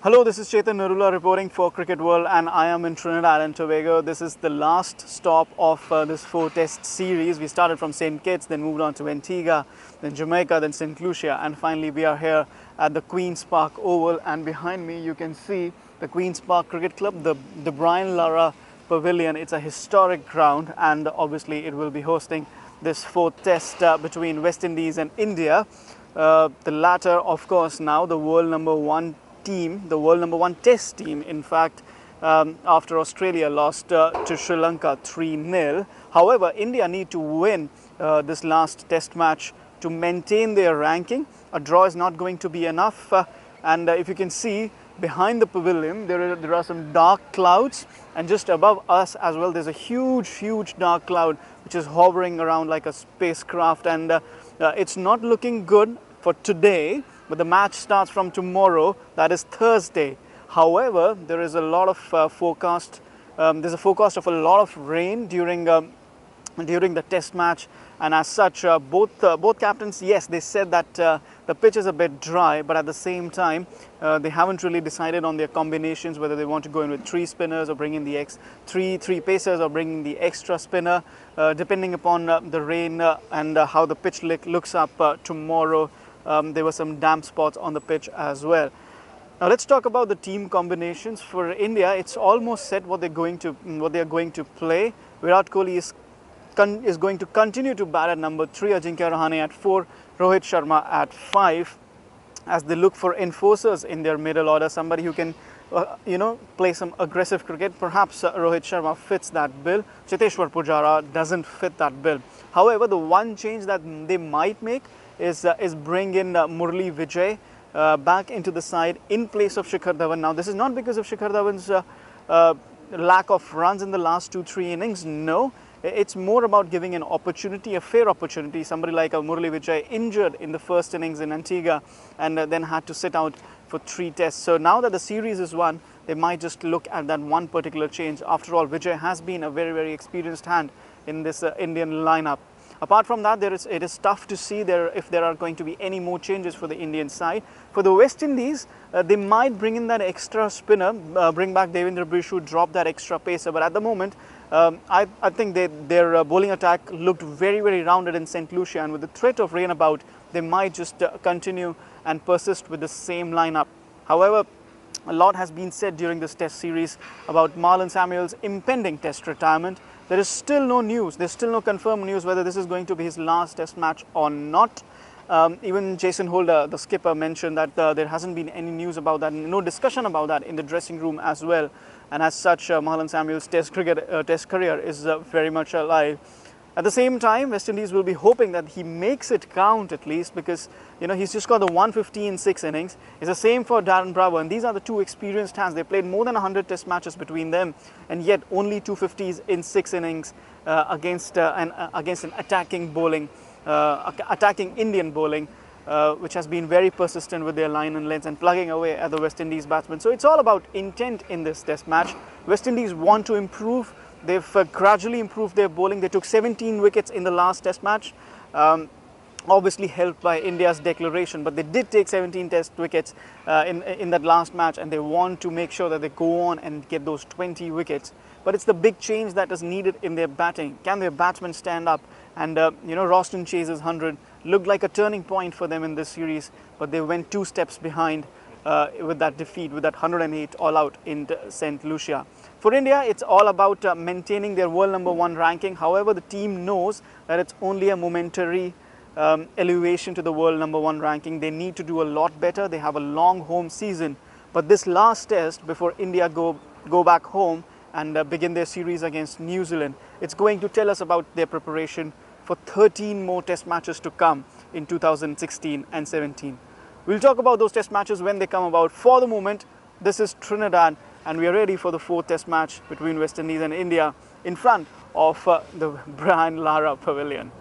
Hello, this is Chetan Narula reporting for Cricket World, and I am in Trinidad and Tobago. This is the last stop of this 4-test series. We started from St. Kitts, then moved on to Antigua, then Jamaica, then St. Lucia, and finally we are here at the Queen's Park Oval. And behind me you can see the Queen's Park Cricket Club, the Brian Lara Pavilion. It's a historic ground, and obviously it will be hosting this 4th test between West Indies and India. The latter, of course, now the world number one team, the world number one test team, in fact, after Australia lost to Sri Lanka 3-0. However, India need to win this last test match to maintain their ranking. A draw is not going to be enough, and if you can see behind the pavilion, there are some dark clouds, and just above us as well there's a huge dark cloud which is hovering around like a spacecraft, and it's not looking good for today. But the match starts from tomorrow, that is Thursday. However, there is a lot of forecast. There's a forecast of a lot of rain during the test match, and as such, both captains, yes, they said that the pitch is a bit dry, but at the same time, they haven't really decided on their combinations, whether they want to go in with 3 spinners or bring in the three pacers or bring in the extra spinner, depending upon the rain and how the pitch looks up tomorrow. There were some damp spots on the pitch as well. Now let's talk about the team combinations. For India, it's almost set what they are going to play. Virat Kohli is going to continue to bat at number 3, Ajinkya Rahane at 4, Rohit Sharma at 5, as they look for enforcers in their middle order, somebody who can play some aggressive cricket. Perhaps Rohit Sharma fits that bill. Cheteshwar Pujara doesn't fit that bill. However, the one change that they might make is bring in Murali Vijay back into the side in place of Shikhar Dhawan. Now, this is not because of Shikhar Dhawan's lack of runs in the last 2-3 innings. No, it's more about giving an opportunity, a fair opportunity. Somebody like Murali Vijay injured in the first innings in Antigua and then had to sit out for 3 tests. So now that the series is won, they might just look at that one particular change. After all, Vijay has been a very experienced hand in this Indian lineup. Apart from that, it is tough to see if there are going to be any more changes for the Indian side. For the West Indies, they might bring in that extra spinner, bring back Devendra Bishu, drop that extra pacer. But at the moment, I think their bowling attack looked very rounded in St. Lucia, and with the threat of rain about, they might just continue and persist with the same lineup. However, a lot has been said during this test series about Marlon Samuel's impending test retirement. There is still no news, there's still no confirmed news whether this is going to be his last test match or not. Even Jason Holder, the skipper, mentioned that there hasn't been any news about that, no discussion about that in the dressing room as well. And as such, Marlon Samuel's test career is very much alive. At the same time, West Indies will be hoping that he makes it count at least, because he's just got the 150 in 6 innings. It's the same for Darren Bravo, and these are the 2 experienced hands. They played more than 100 test matches between them, and yet only 250s in 6 innings against an attacking Indian bowling, which has been very persistent with their line and lengths and plugging away at the West Indies batsmen. So it's all about intent in this test match. West Indies want to improve. They've gradually improved their bowling. They took 17 wickets in the last test match, obviously helped by India's declaration, but they did take 17 test wickets in that last match, and they want to make sure that they go on and get those 20 wickets. But it's the big change that is needed in their batting. Can their batsmen stand up? And Roston Chase's 100 looked like a turning point for them in this series, but they went 2 steps behind with that defeat, with that 108 all out in St. Lucia. For India, it's all about maintaining their world number 1 ranking. However, the team knows that it's only a momentary elevation to the world number 1 ranking. They need to do a lot better. They have a long home season, but this last test before India go back home and begin their series against New Zealand, it's going to tell us about their preparation for 13 more test matches to come in 2016 and 17. We'll talk about those test matches when they come about. For the moment, this is Trinidad, and we are ready for the 4th test match between West Indies and India in front of the Brian Lara Pavilion.